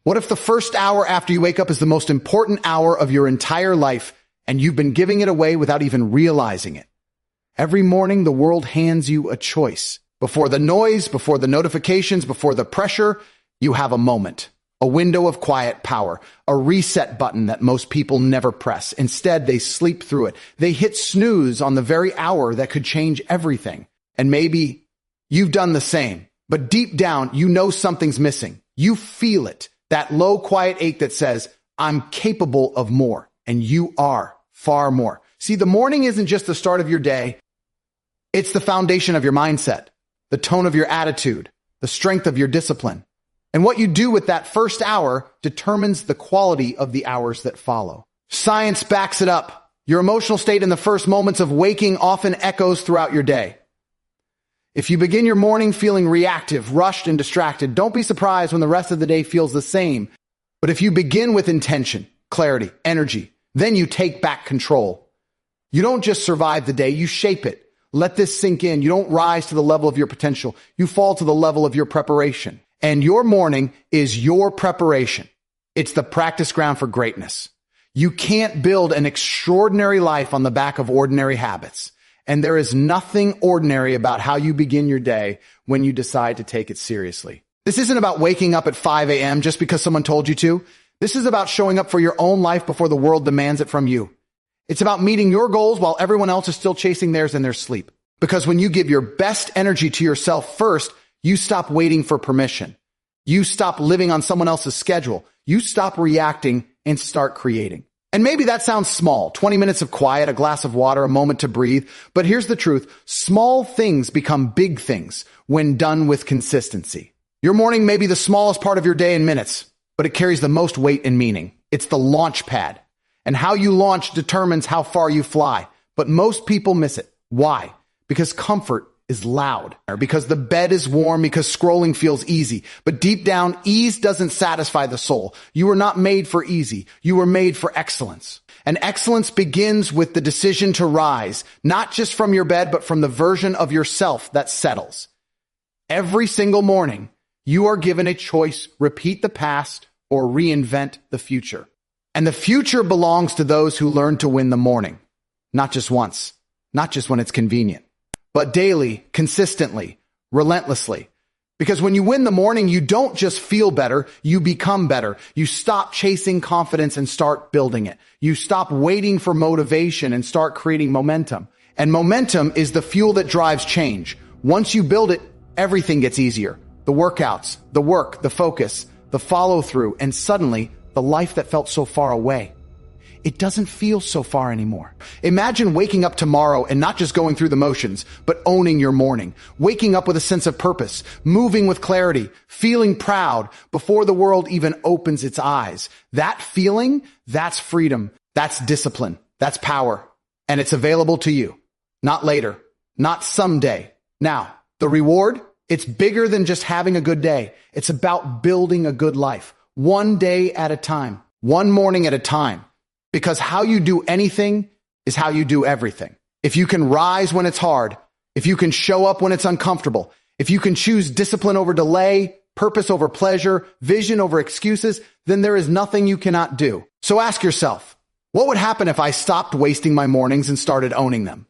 What if the first hour after you wake up is the most important hour of your entire life and you've been giving it away without even realizing it? Every morning, the world hands you a choice. Before the noise, before the notifications, before the pressure, you have a moment, a window of quiet power, a reset button that most people never press. Instead, they sleep through it. They hit snooze on the very hour that could change everything. And maybe you've done the same, but deep down, you know something's missing. You feel it, that low, quiet ache that says, I'm capable of more, and you are far more. See, the morning isn't just the start of your day. It's the foundation of your mindset, the tone of your attitude, the strength of your discipline. And what you do with that first hour determines the quality of the hours that follow. Science backs it up. Your emotional state in the first moments of waking often echoes throughout your day. If you begin your morning feeling reactive, rushed, and distracted, don't be surprised when the rest of the day feels the same. But if you begin with intention, clarity, energy, then you take back control. You don't just survive the day, you shape it. Let this sink in. You don't rise to the level of your potential. You fall to the level of your preparation. And your morning is your preparation. It's the practice ground for greatness. You can't build an extraordinary life on the back of ordinary habits. And there is nothing ordinary about how you begin your day when you decide to take it seriously. This isn't about waking up at 5 a.m. just because someone told you to. This is about showing up for your own life before the world demands it from you. It's about meeting your goals while everyone else is still chasing theirs in their sleep. Because when you give your best energy to yourself first, you stop waiting for permission. You stop living on someone else's schedule. You stop reacting and start creating. And maybe that sounds small, 20 minutes of quiet, a glass of water, a moment to breathe. But here's the truth. Small things become big things when done with consistency. Your morning may be the smallest part of your day in minutes, but it carries the most weight and meaning. It's the launch pad. And how you launch determines how far you fly. But most people miss it. Why? Because comfort is loud, because the bed is warm, because scrolling feels easy. But deep down, ease doesn't satisfy the soul. You were not made for easy. You were made for excellence. And excellence begins with the decision to rise, not just from your bed, but from the version of yourself that settles. Every single morning, you are given a choice: repeat the past or reinvent the future. And the future belongs to those who learn to win the morning, not just once, not just when it's convenient, but daily, consistently, relentlessly. Because when you win the morning, you don't just feel better, you become better. You stop chasing confidence and start building it. You stop waiting for motivation and start creating momentum. And momentum is the fuel that drives change. Once you build it, everything gets easier. The workouts, the work, the focus, the follow through, and suddenly the life that felt so far away, it doesn't feel so far anymore. Imagine waking up tomorrow and not just going through the motions, but owning your morning, waking up with a sense of purpose, moving with clarity, feeling proud before the world even opens its eyes. That feeling, that's freedom, that's discipline, that's power, and it's available to you. Not later, not someday. Now, the reward, it's bigger than just having a good day. It's about building a good life, one day at a time, one morning at a time. Because how you do anything is how you do everything. If you can rise when it's hard, if you can show up when it's uncomfortable, if you can choose discipline over delay, purpose over pleasure, vision over excuses, then there is nothing you cannot do. So ask yourself, what would happen if I stopped wasting my mornings and started owning them?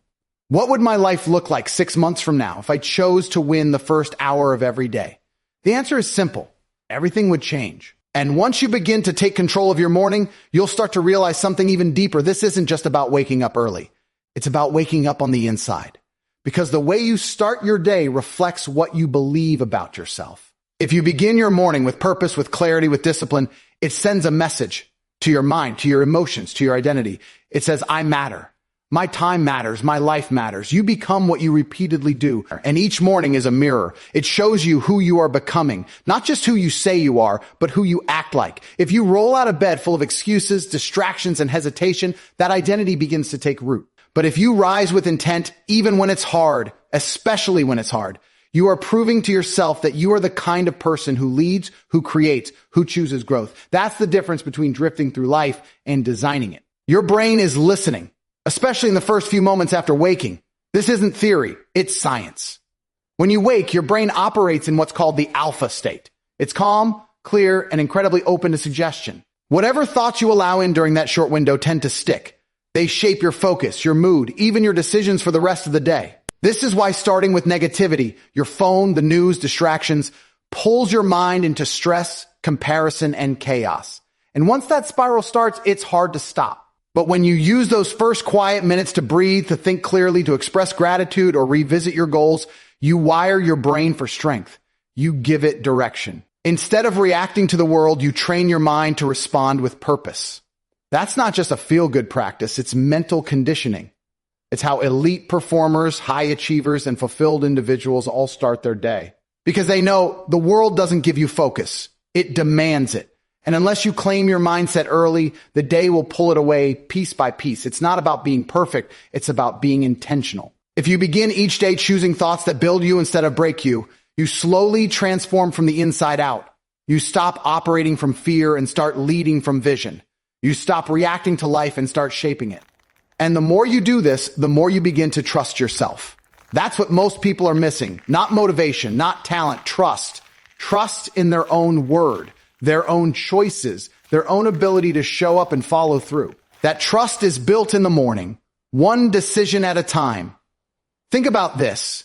What would my life look like 6 months from now if I chose to win the first hour of every day? The answer is simple. Everything would change. And once you begin to take control of your morning, you'll start to realize something even deeper. This isn't just about waking up early. It's about waking up on the inside. Because the way you start your day reflects what you believe about yourself. If you begin your morning with purpose, with clarity, with discipline, it sends a message to your mind, to your emotions, to your identity. It says, I matter. My time matters. My life matters. You become what you repeatedly do. And each morning is a mirror. It shows you who you are becoming, not just who you say you are, but who you act like. If you roll out of bed full of excuses, distractions, and hesitation, that identity begins to take root. But if you rise with intent, even when it's hard, especially when it's hard, you are proving to yourself that you are the kind of person who leads, who creates, who chooses growth. That's the difference between drifting through life and designing it. Your brain is listening, especially in the first few moments after waking. This isn't theory, it's science. When you wake, your brain operates in what's called the alpha state. It's calm, clear, and incredibly open to suggestion. Whatever thoughts you allow in during that short window tend to stick. They shape your focus, your mood, even your decisions for the rest of the day. This is why starting with negativity, your phone, the news, distractions, pulls your mind into stress, comparison, and chaos. And once that spiral starts, it's hard to stop. But when you use those first quiet minutes to breathe, to think clearly, to express gratitude, or revisit your goals, you wire your brain for strength. You give it direction. Instead of reacting to the world, you train your mind to respond with purpose. That's not just a feel-good practice, it's mental conditioning. It's how elite performers, high achievers, and fulfilled individuals all start their day. Because they know the world doesn't give you focus. It demands it. And unless you claim your mindset early, the day will pull it away piece by piece. It's not about being perfect. It's about being intentional. If you begin each day choosing thoughts that build you instead of break you, you slowly transform from the inside out. You stop operating from fear and start leading from vision. You stop reacting to life and start shaping it. And the more you do this, the more you begin to trust yourself. That's what most people are missing. Not motivation, not talent, trust. Trust in their own word, their own choices, their own ability to show up and follow through. That trust is built in the morning, one decision at a time. Think about this.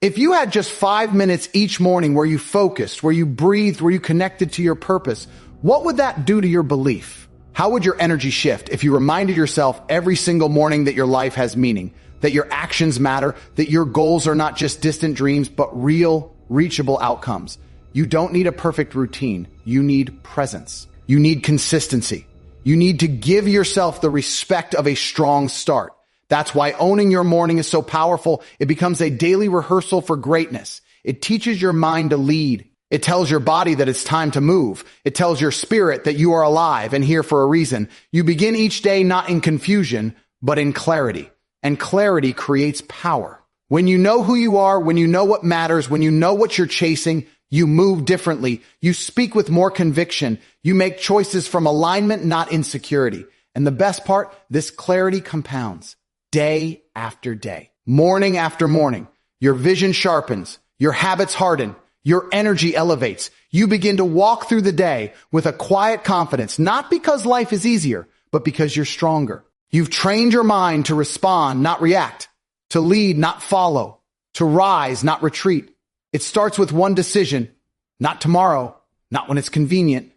If you had just 5 minutes each morning where you focused, where you breathed, where you connected to your purpose, what would that do to your belief? How would your energy shift if you reminded yourself every single morning that your life has meaning, that your actions matter, that your goals are not just distant dreams, but real, reachable outcomes? You don't need a perfect routine. You need presence. You need consistency. You need to give yourself the respect of a strong start. That's why owning your morning is so powerful. It becomes a daily rehearsal for greatness. It teaches your mind to lead. It tells your body that it's time to move. It tells your spirit that you are alive and here for a reason. You begin each day not in confusion, but in clarity. And clarity creates power. When you know who you are, when you know what matters, when you know what you're chasing, you move differently. You speak with more conviction. You make choices from alignment, not insecurity. And the best part, this clarity compounds day after day, morning after morning. Your vision sharpens, your habits harden, your energy elevates. You begin to walk through the day with a quiet confidence, not because life is easier, but because you're stronger. You've trained your mind to respond, not react, to lead, not follow, to rise, not retreat. It starts with one decision, not tomorrow, not when it's convenient,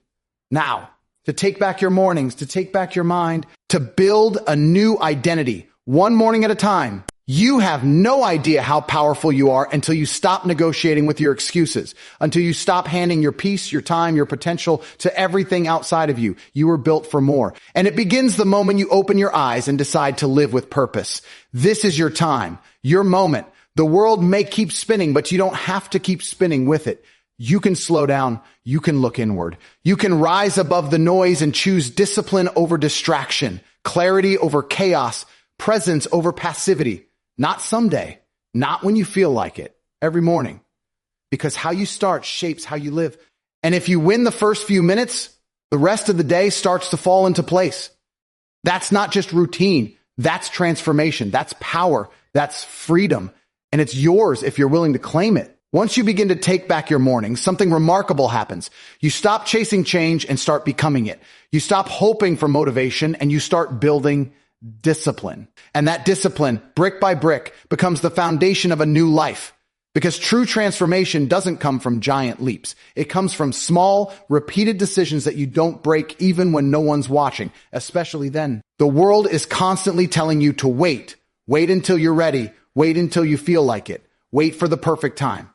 now. To take back your mornings, to take back your mind, to build a new identity, one morning at a time. You have no idea how powerful you are until you stop negotiating with your excuses, until you stop handing your peace, your time, your potential to everything outside of you. You were built for more. And it begins the moment you open your eyes and decide to live with purpose. This is your time, your moment. The world may keep spinning, but you don't have to keep spinning with it. You can slow down. You can look inward. You can rise above the noise and choose discipline over distraction, clarity over chaos, presence over passivity. Not someday, not when you feel like it, every morning. Because how you start shapes how you live. And if you win the first few minutes, the rest of the day starts to fall into place. That's not just routine. That's transformation. That's power. That's freedom. And it's yours if you're willing to claim it. Once you begin to take back your morning, something remarkable happens. You stop chasing change and start becoming it. You stop hoping for motivation and you start building discipline. And that discipline, brick by brick, becomes the foundation of a new life. Because true transformation doesn't come from giant leaps. It comes from small, repeated decisions that you don't break even when no one's watching, especially then. The world is constantly telling you to wait. Wait until you're ready. Wait until you feel like it. Wait for the perfect time.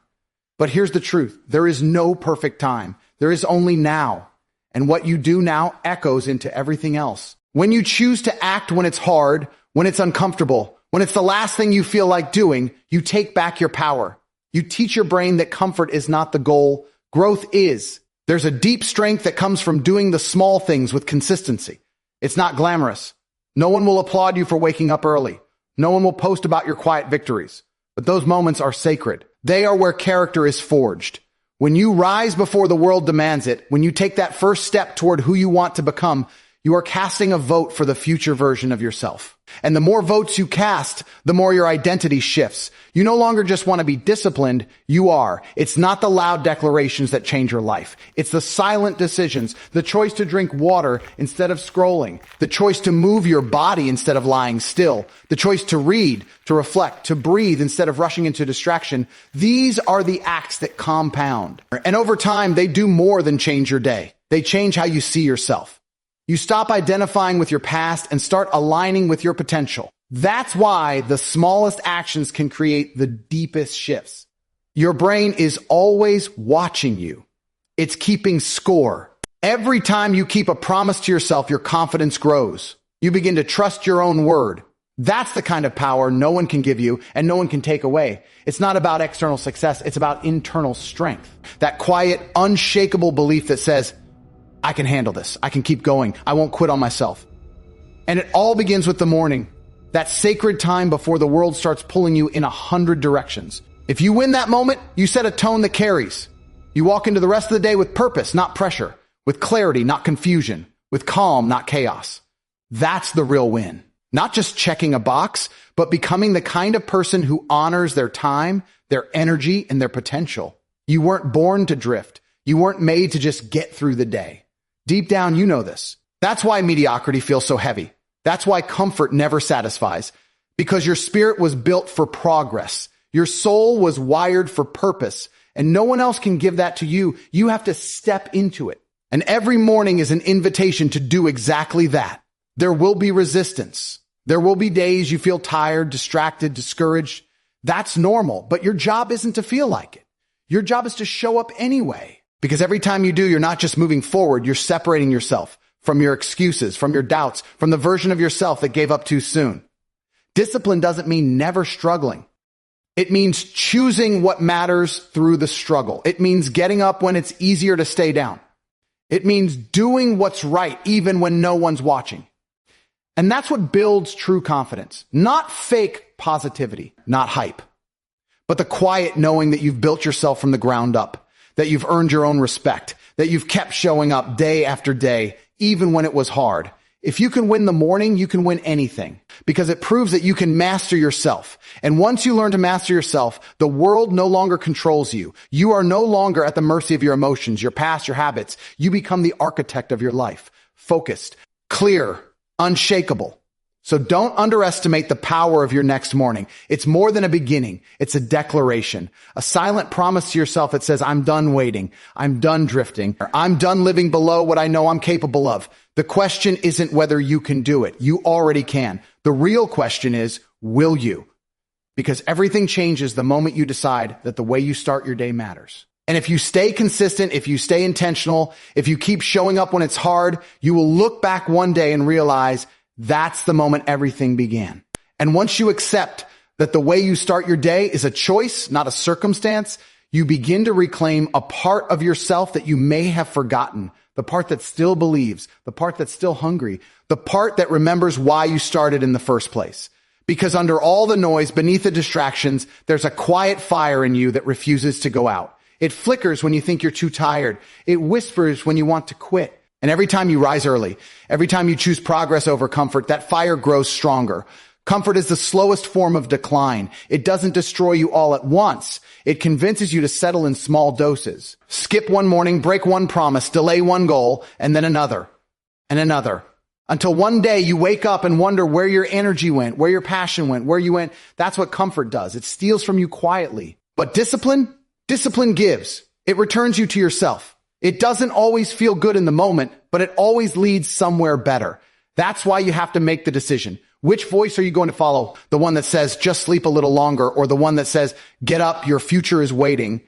But here's the truth. There is no perfect time. There is only now. And what you do now echoes into everything else. When you choose to act when it's hard, when it's uncomfortable, when it's the last thing you feel like doing, you take back your power. You teach your brain that comfort is not the goal. Growth is. There's a deep strength that comes from doing the small things with consistency. It's not glamorous. No one will applaud you for waking up early. No one will post about your quiet victories. But those moments are sacred. They are where character is forged. When you rise before the world demands it, when you take that first step toward who you want to become, You are casting a vote for the future version of yourself. And the more votes you cast, the more your identity shifts. You no longer just want to be disciplined, you are. It's not the loud declarations that change your life. It's the silent decisions, the choice to drink water instead of scrolling, the choice to move your body instead of lying still, the choice to read, to reflect, to breathe instead of rushing into distraction. These are the acts that compound. And over time, they do more than change your day. They change how you see yourself. You stop identifying with your past and start aligning with your potential. That's why the smallest actions can create the deepest shifts. Your brain is always watching you. It's keeping score. Every time you keep a promise to yourself, your confidence grows. You begin to trust your own word. That's the kind of power no one can give you and no one can take away. It's not about external success. It's about internal strength. That quiet, unshakable belief that says, I can handle this. I can keep going. I won't quit on myself. And it all begins with the morning, that sacred time before the world starts pulling you in 100 directions. If you win that moment, you set a tone that carries. You walk into the rest of the day with purpose, not pressure, with clarity, not confusion, with calm, not chaos. That's the real win. Not just checking a box, but becoming the kind of person who honors their time, their energy, and their potential. You weren't born to drift. You weren't made to just get through the day. Deep down, you know this. That's why mediocrity feels so heavy. That's why comfort never satisfies. Because your spirit was built for progress. Your soul was wired for purpose. And no one else can give that to you. You have to step into it. And every morning is an invitation to do exactly that. There will be resistance. There will be days you feel tired, distracted, discouraged. That's normal. But your job isn't to feel like it. Your job is to show up anyway. Because every time you do, you're not just moving forward, you're separating yourself from your excuses, from your doubts, from the version of yourself that gave up too soon. Discipline doesn't mean never struggling. It means choosing what matters through the struggle. It means getting up when it's easier to stay down. It means doing what's right even when no one's watching. And that's what builds true confidence. Not fake positivity, not hype, but the quiet knowing that you've built yourself from the ground up. That you've earned your own respect, that you've kept showing up day after day, even when it was hard. If you can win the morning, you can win anything because it proves that you can master yourself. And once you learn to master yourself, the world no longer controls you. You are no longer at the mercy of your emotions, your past, your habits. You become the architect of your life, focused, clear, unshakable. So don't underestimate the power of your next morning. It's more than a beginning. It's a declaration, a silent promise to yourself that says, I'm done waiting. I'm done drifting. I'm done living below what I know I'm capable of. The question isn't whether you can do it. You already can. The real question is, will you? Because everything changes the moment you decide that the way you start your day matters. And if you stay consistent, if you stay intentional, if you keep showing up when it's hard, you will look back one day and realize that's the moment everything began. And once you accept that the way you start your day is a choice, not a circumstance, you begin to reclaim a part of yourself that you may have forgotten, the part that still believes, the part that's still hungry, the part that remembers why you started in the first place. Because under all the noise, beneath the distractions, there's a quiet fire in you that refuses to go out. It flickers when you think you're too tired. It whispers when you want to quit. And every time you rise early, every time you choose progress over comfort, that fire grows stronger. Comfort is the slowest form of decline. It doesn't destroy you all at once. It convinces you to settle in small doses. Skip one morning, break one promise, delay one goal, and then another, and another. Until one day you wake up and wonder where your energy went, where your passion went, where you went. That's what comfort does. It steals from you quietly. But discipline gives. It returns you to yourself. It doesn't always feel good in the moment, but it always leads somewhere better. That's why you have to make the decision. Which voice are you going to follow? The one that says, just sleep a little longer, or the one that says, get up, your future is waiting.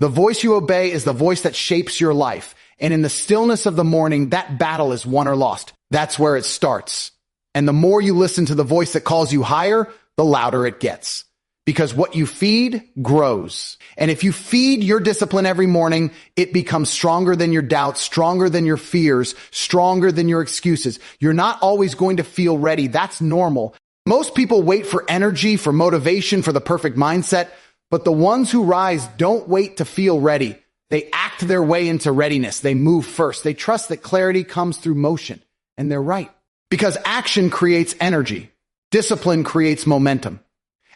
The voice you obey is the voice that shapes your life. And in the stillness of the morning, that battle is won or lost. That's where it starts. And the more you listen to the voice that calls you higher, the louder it gets. Because what you feed grows. And if you feed your discipline every morning, it becomes stronger than your doubts, stronger than your fears, stronger than your excuses. You're not always going to feel ready. That's normal. Most people wait for energy, for motivation, for the perfect mindset. But the ones who rise don't wait to feel ready. They act their way into readiness. They move first. They trust that clarity comes through motion. And they're right. Because action creates energy. Discipline creates momentum.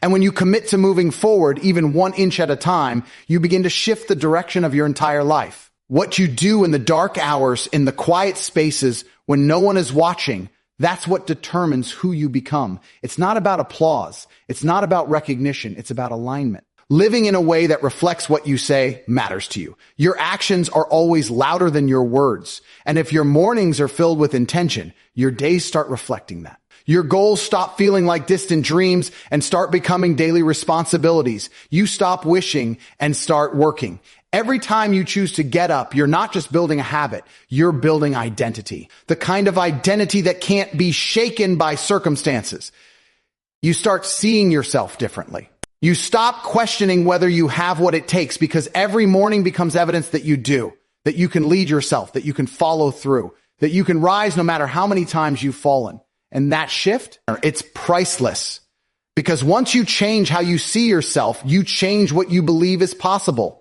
And when you commit to moving forward, even 1 inch at a time, you begin to shift the direction of your entire life. What you do in the dark hours, in the quiet spaces, when no one is watching, that's what determines who you become. It's not about applause. It's not about recognition. It's about alignment. Living in a way that reflects what you say matters to you. Your actions are always louder than your words. And if your mornings are filled with intention, your days start reflecting that. Your goals stop feeling like distant dreams and start becoming daily responsibilities. You stop wishing and start working. Every time you choose to get up, you're not just building a habit, you're building identity. The kind of identity that can't be shaken by circumstances. You start seeing yourself differently. You stop questioning whether you have what it takes because every morning becomes evidence that you do, that you can lead yourself, that you can follow through, that you can rise no matter how many times you've fallen. And that shift, it's priceless. Because once you change how you see yourself, you change what you believe is possible.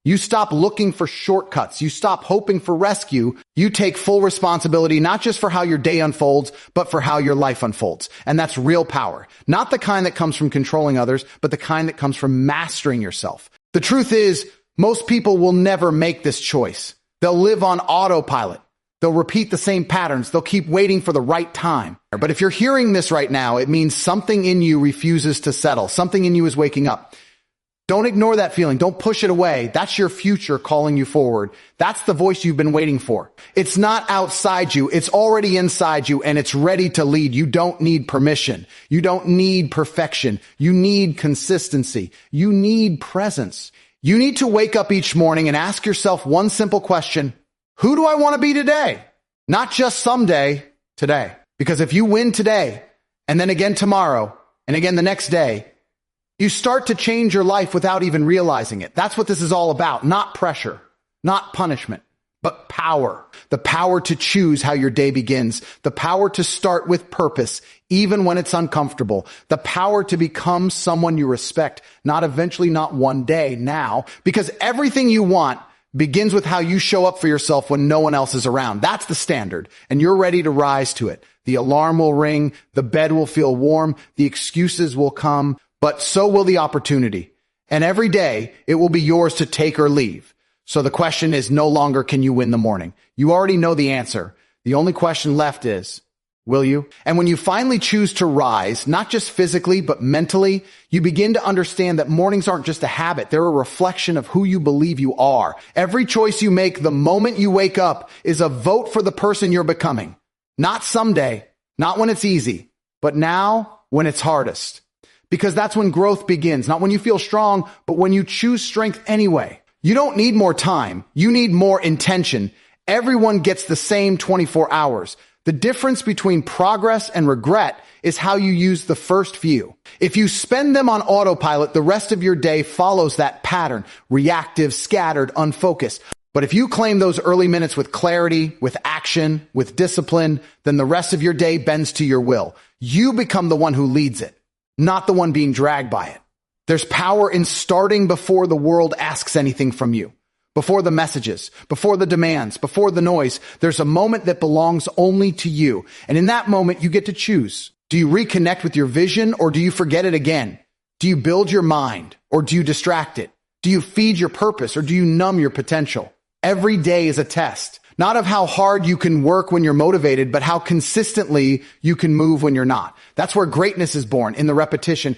You stop looking for shortcuts. You stop hoping for rescue. You take full responsibility, not just for how your day unfolds, but for how your life unfolds. And that's real power. Not the kind that comes from controlling others, but the kind that comes from mastering yourself. The truth is, most people will never make this choice. They'll live on autopilot. They'll repeat the same patterns. They'll keep waiting for the right time. But if you're hearing this right now, it means something in you refuses to settle. Something in you is waking up. Don't ignore that feeling. Don't push it away. That's your future calling you forward. That's the voice you've been waiting for. It's not outside you. It's already inside you and it's ready to lead. You don't need permission. You don't need perfection. You need consistency. You need presence. You need to wake up each morning and ask yourself one simple question. Who do I want to be today? Not just someday, today. Because if you win today and then again tomorrow and again the next day, you start to change your life without even realizing it. That's what this is all about. Not pressure, not punishment, but power. The power to choose how your day begins. The power to start with purpose, even when it's uncomfortable. The power to become someone you respect, not eventually, not one day, now. Because everything you want begins with how you show up for yourself when no one else is around. That's the standard, and you're ready to rise to it. The alarm will ring, the bed will feel warm, the excuses will come, but so will the opportunity. And every day, it will be yours to take or leave. So the question is no longer can you win the morning. You already know the answer. The only question left is, will you? And when you finally choose to rise, not just physically, but mentally, you begin to understand that mornings aren't just a habit. They're a reflection of who you believe you are. Every choice you make the moment you wake up is a vote for the person you're becoming. Not someday, not when it's easy, but now when it's hardest. Because that's when growth begins, not when you feel strong, but when you choose strength anyway. You don't need more time. You need more intention. Everyone gets the same 24 hours. The difference between progress and regret is how you use the first few. If you spend them on autopilot, the rest of your day follows that pattern, reactive, scattered, unfocused. But if you claim those early minutes with clarity, with action, with discipline, then the rest of your day bends to your will. You become the one who leads it, not the one being dragged by it. There's power in starting before the world asks anything from you. Before the messages, before the demands, before the noise, there's a moment that belongs only to you. And in that moment, you get to choose. Do you reconnect with your vision or do you forget it again? Do you build your mind or do you distract it? Do you feed your purpose or do you numb your potential? Every day is a test, not of how hard you can work when you're motivated, but how consistently you can move when you're not. That's where greatness is born, in the repetition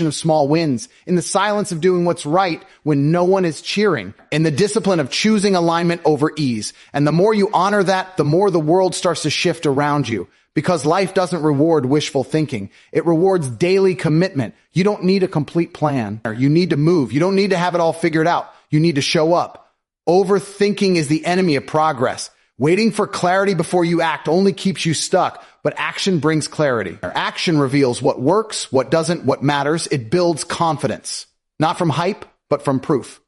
of small wins, in the silence of doing what's right when no one is cheering, in the discipline of choosing alignment over ease. And the more you honor that, the more the world starts to shift around you. Because life doesn't reward wishful thinking. It rewards daily commitment. You don't need a complete plan. You need to move. You don't need to have it all figured out. You need to show up. Overthinking is the enemy of progress. Waiting for clarity before you act only keeps you stuck, but action brings clarity. Action reveals what works, what doesn't, what matters. It builds confidence, not from hype, but from proof.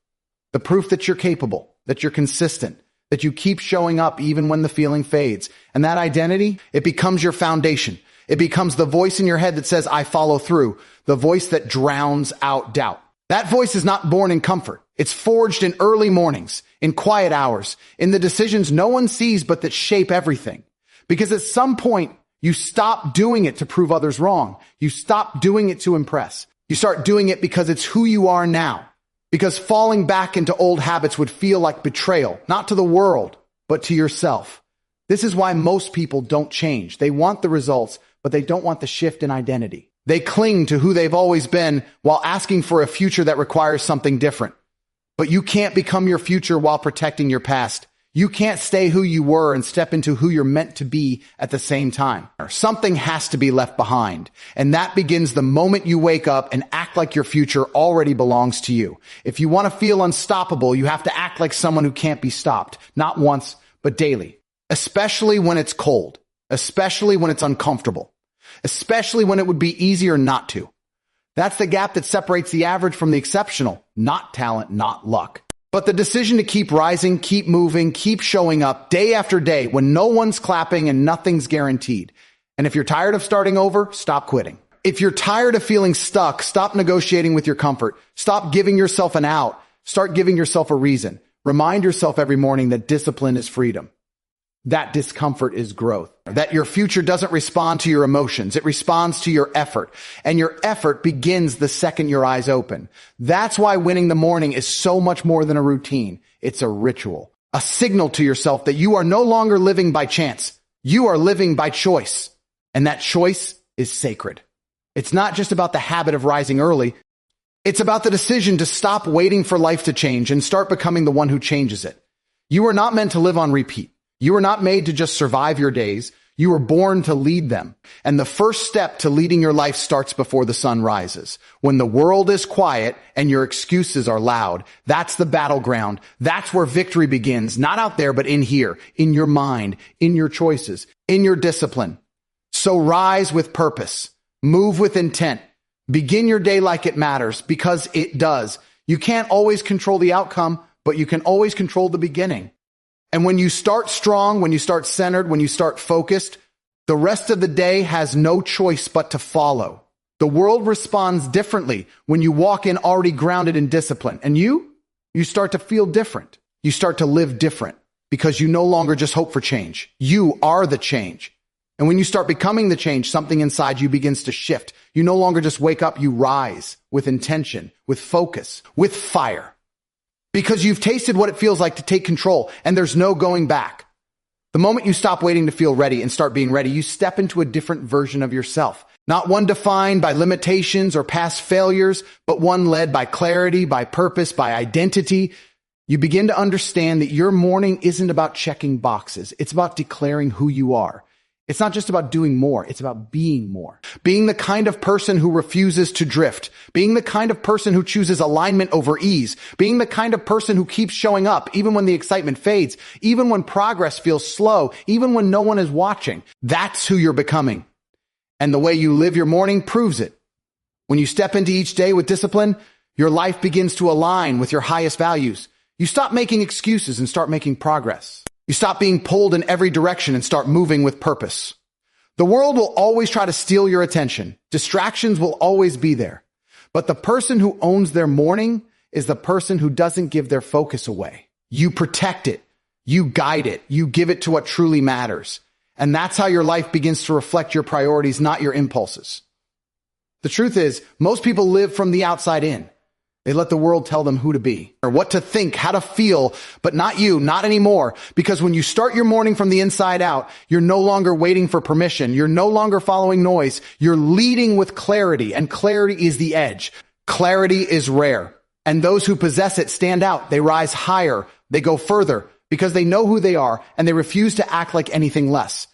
The proof that you're capable, that you're consistent, that you keep showing up even when the feeling fades. And that identity, it becomes your foundation. It becomes the voice in your head that says, I follow through, the voice that drowns out doubt. That voice is not born in comfort. It's forged in early mornings, in quiet hours, in the decisions no one sees but that shape everything. Because at some point, you stop doing it to prove others wrong. You stop doing it to impress. You start doing it because it's who you are now. Because falling back into old habits would feel like betrayal, not to the world, but to yourself. This is why most people don't change. They want the results, but they don't want the shift in identity. They cling to who they've always been while asking for a future that requires something different. But you can't become your future while protecting your past. You can't stay who you were and step into who you're meant to be at the same time. Something has to be left behind. And that begins the moment you wake up and act like your future already belongs to you. If you want to feel unstoppable, you have to act like someone who can't be stopped. Not once, but daily. Especially when it's cold. Especially when it's uncomfortable. Especially when it would be easier not to. That's the gap that separates the average from the exceptional. Not talent, not luck. But the decision to keep rising, keep moving, keep showing up day after day when no one's clapping and nothing's guaranteed. And if you're tired of starting over, stop quitting. If you're tired of feeling stuck, stop negotiating with your comfort. Stop giving yourself an out. Start giving yourself a reason. Remind yourself every morning that discipline is freedom. That discomfort is growth. That your future doesn't respond to your emotions. It responds to your effort. And your effort begins the second your eyes open. That's why winning the morning is so much more than a routine. It's a ritual. A signal to yourself that you are no longer living by chance. You are living by choice. And that choice is sacred. It's not just about the habit of rising early. It's about the decision to stop waiting for life to change and start becoming the one who changes it. You are not meant to live on repeat. You were not made to just survive your days. You were born to lead them. And the first step to leading your life starts before the sun rises. When the world is quiet and your excuses are loud, that's the battleground. That's where victory begins. Not out there, but in here, in your mind, in your choices, in your discipline. So rise with purpose. Move with intent. Begin your day like it matters, because it does. You can't always control the outcome, but you can always control the beginning. And when you start strong, when you start centered, when you start focused, the rest of the day has no choice but to follow. The world responds differently when you walk in already grounded in discipline. And you start to feel different. You start to live different because you no longer just hope for change. You are the change. And when you start becoming the change, something inside you begins to shift. You no longer just wake up, you rise with intention, with focus, with fire. Because you've tasted what it feels like to take control, and there's no going back. The moment you stop waiting to feel ready and start being ready, you step into a different version of yourself. Not one defined by limitations or past failures, but one led by clarity, by purpose, by identity. You begin to understand that your morning isn't about checking boxes. It's about declaring who you are. It's not just about doing more. It's about being more. Being the kind of person who refuses to drift. Being the kind of person who chooses alignment over ease. Being the kind of person who keeps showing up even when the excitement fades, even when progress feels slow, even when no one is watching. That's who you're becoming. And the way you live your morning proves it. When you step into each day with discipline, your life begins to align with your highest values. You stop making excuses and start making progress. You stop being pulled in every direction and start moving with purpose. The world will always try to steal your attention. Distractions will always be there. But the person who owns their morning is the person who doesn't give their focus away. You protect it. You guide it. You give it to what truly matters. And that's how your life begins to reflect your priorities, not your impulses. The truth is, most people live from the outside in. They let the world tell them who to be or what to think, how to feel, but not you, not anymore. Because when you start your morning from the inside out, you're no longer waiting for permission. You're no longer following noise. You're leading with clarity, and clarity is the edge. Clarity is rare, and those who possess it stand out. They rise higher. They go further because they know who they are, and they refuse to act like anything less.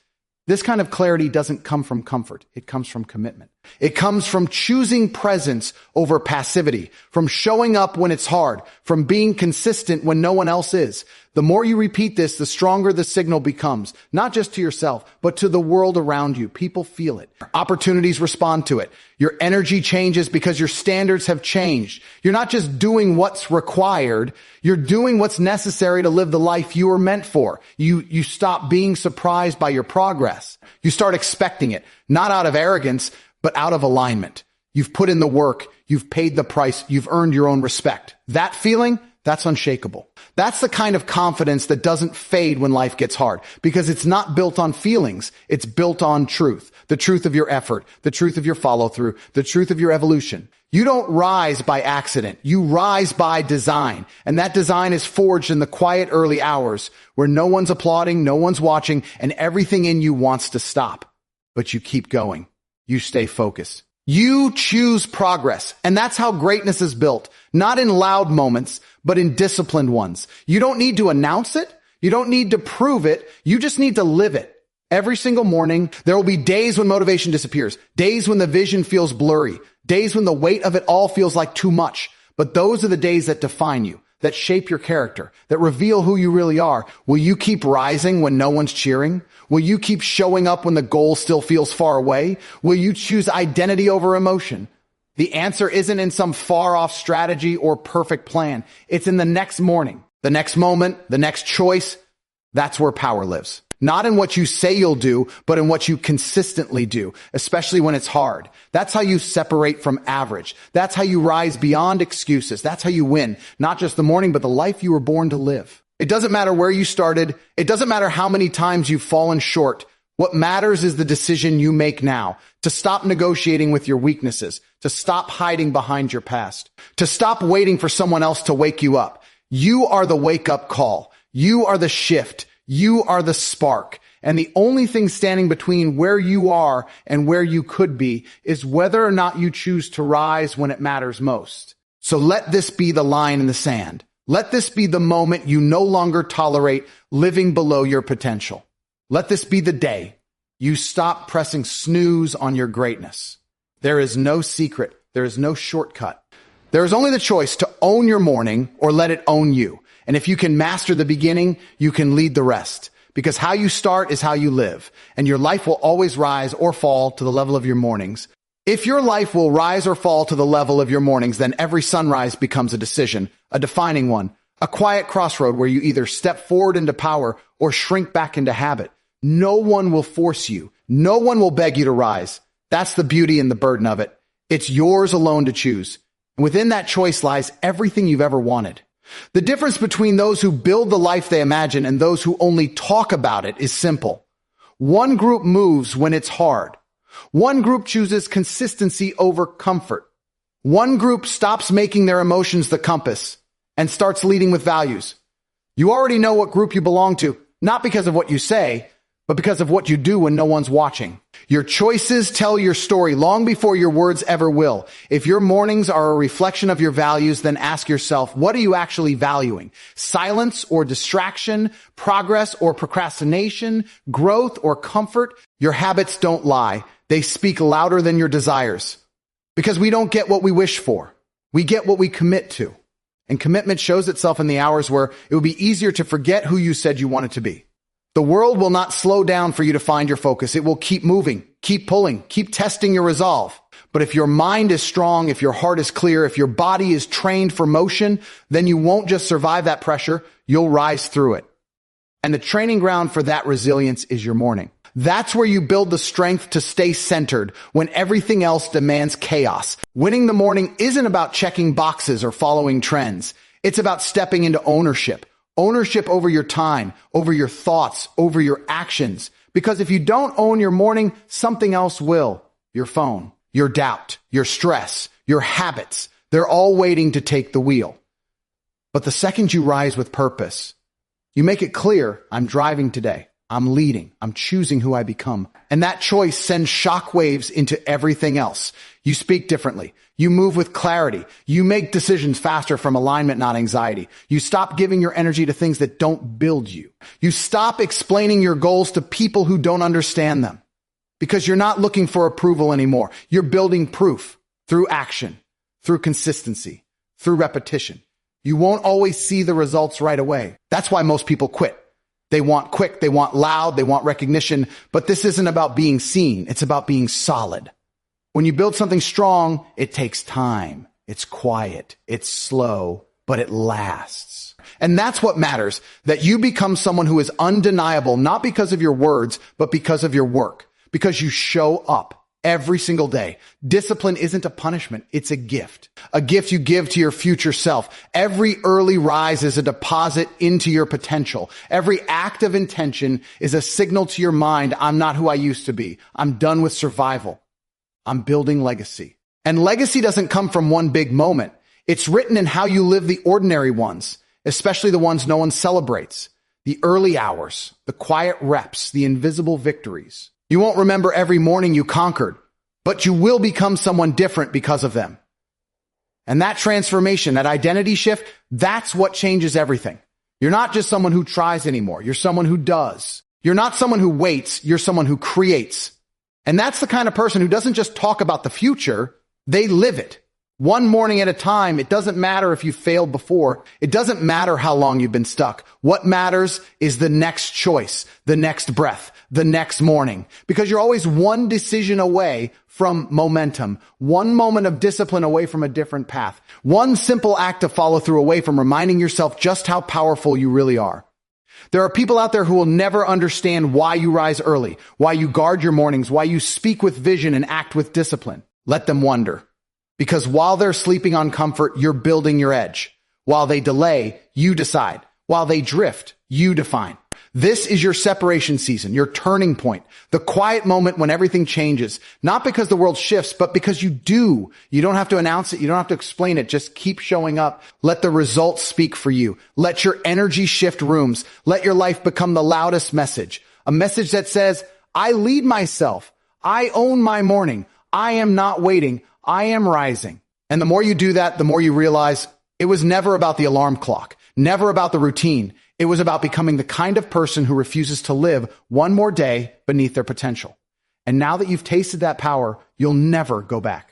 This kind of clarity doesn't come from comfort. It comes from commitment. It comes from choosing presence over passivity, from showing up when it's hard, from being consistent when no one else is. The more you repeat this, the stronger the signal becomes, not just to yourself, but to the world around you. People feel it. Opportunities respond to it. Your energy changes because your standards have changed. You're not just doing what's required. You're doing what's necessary to live the life you were meant for. You stop being surprised by your progress. You start expecting it, not out of arrogance, but out of alignment. You've put in the work. You've paid the price. You've earned your own respect. That feeling, That's unshakable. That's the kind of confidence that doesn't fade when life gets hard, because it's not built on feelings. It's built on truth. The truth of your effort, the truth of your follow through, the truth of your evolution. You don't rise by accident. You rise by design. And that design is forged in the quiet early hours where no one's applauding, no one's watching, and everything in you wants to stop. But you keep going. You stay focused. You choose progress. And that's how greatness is built. Not in loud moments, but in disciplined ones. You don't need to announce it. You don't need to prove it. You just need to live it. Every single morning, there will be days when motivation disappears, days when the vision feels blurry, days when the weight of it all feels like too much. But those are the days that define you, that shape your character, that reveal who you really are. Will you keep rising when no one's cheering? Will you keep showing up when the goal still feels far away? Will you choose identity over emotion? The answer isn't in some far-off strategy or perfect plan. It's in the next morning, the next moment, the next choice. That's where power lives. Not in what you say you'll do, but in what you consistently do, especially when it's hard. That's how you separate from average. That's how you rise beyond excuses. That's how you win, not just the morning, but the life you were born to live. It doesn't matter where you started. It doesn't matter how many times you've fallen short. What matters is the decision you make now to stop negotiating with your weaknesses, to stop hiding behind your past, to stop waiting for someone else to wake you up. You are the wake-up call. You are the shift. You are the spark. And the only thing standing between where you are and where you could be is whether or not you choose to rise when it matters most. So let this be the line in the sand. Let this be the moment you no longer tolerate living below your potential. Let this be the day you stop pressing snooze on your greatness. There is no secret. There is no shortcut. There is only the choice to own your morning or let it own you. And if you can master the beginning, you can lead the rest. Because how you start is how you live. And your life will always rise or fall to the level of your mornings. If your life will rise or fall to the level of your mornings, then every sunrise becomes a decision, a defining one, a quiet crossroad where you either step forward into power or shrink back into habit. No one will force you. No one will beg you to rise. That's the beauty and the burden of it. It's yours alone to choose. And within that choice lies everything you've ever wanted. The difference between those who build the life they imagine and those who only talk about it is simple. One group moves when it's hard. One group chooses consistency over comfort. One group stops making their emotions the compass and starts leading with values. You already know what group you belong to, not because of what you say, but because of what you do when no one's watching. Your choices tell your story long before your words ever will. If your mornings are a reflection of your values, then ask yourself, what are you actually valuing? Silence or distraction, progress or procrastination, growth or comfort? Your habits don't lie. They speak louder than your desires. Because we don't get what we wish for. We get what we commit to. And commitment shows itself in the hours where it will be easier to forget who you said you wanted to be. The world will not slow down for you to find your focus. It will keep moving, keep pulling, keep testing your resolve. But if your mind is strong, if your heart is clear, if your body is trained for motion, then you won't just survive that pressure, you'll rise through it. And the training ground for that resilience is your morning. That's where you build the strength to stay centered when everything else demands chaos. Winning the morning isn't about checking boxes or following trends. It's about stepping into ownership. Ownership over your time, over your thoughts, over your actions. Because if you don't own your morning, something else will. Your phone, your doubt, your stress, your habits. They're all waiting to take the wheel. But the second you rise with purpose, you make it clear, I'm driving today. I'm leading. I'm choosing who I become. And that choice sends shockwaves into everything else. You speak differently. You move with clarity. You make decisions faster from alignment, not anxiety. You stop giving your energy to things that don't build you. You stop explaining your goals to people who don't understand them. Because you're not looking for approval anymore. You're building proof through action, through consistency, through repetition. You won't always see the results right away. That's why most people quit. They want quick, they want loud, they want recognition, but this isn't about being seen. It's about being solid. When you build something strong, it takes time. It's quiet. It's slow, but it lasts. And that's what matters, that you become someone who is undeniable, not because of your words, but because of your work, because you show up. every single day. Discipline isn't a punishment. It's a gift you give to your future self. Every early rise is a deposit into your potential. Every act of intention is a signal to your mind, I'm not who I used to be. I'm done with survival. I'm building legacy. And legacy doesn't come from one big moment. It's written in how you live the ordinary ones, especially the ones no one celebrates. The early hours, the quiet reps, the invisible victories. You won't remember every morning you conquered, but you will become someone different because of them. And that transformation, that identity shift, that's what changes everything. You're not just someone who tries anymore. You're someone who does. You're not someone who waits. You're someone who creates. And that's the kind of person who doesn't just talk about the future. They live it. One morning at a time. It doesn't matter if you failed before. It doesn't matter how long you've been stuck. What matters is the next choice, the next breath, the next morning, because you're always one decision away from momentum, one moment of discipline away from a different path, one simple act of follow through away from reminding yourself just how powerful you really are. There are people out there who will never understand why you rise early, why you guard your mornings, why you speak with vision and act with discipline. Let them wonder. Because while they're sleeping on comfort, you're building your edge. While they delay, you decide. While they drift, you define. This is your separation season, your turning point, the quiet moment when everything changes, not because the world shifts, but because you do. You don't have to announce it. You don't have to explain it. Just keep showing up. Let the results speak for you. Let your energy shift rooms. Let your life become the loudest message, a message that says, I lead myself. I own my morning. I am not waiting. I am rising. And the more you do that, the more you realize it was never about the alarm clock, never about the routine. It was about becoming the kind of person who refuses to live one more day beneath their potential. And now that you've tasted that power, you'll never go back.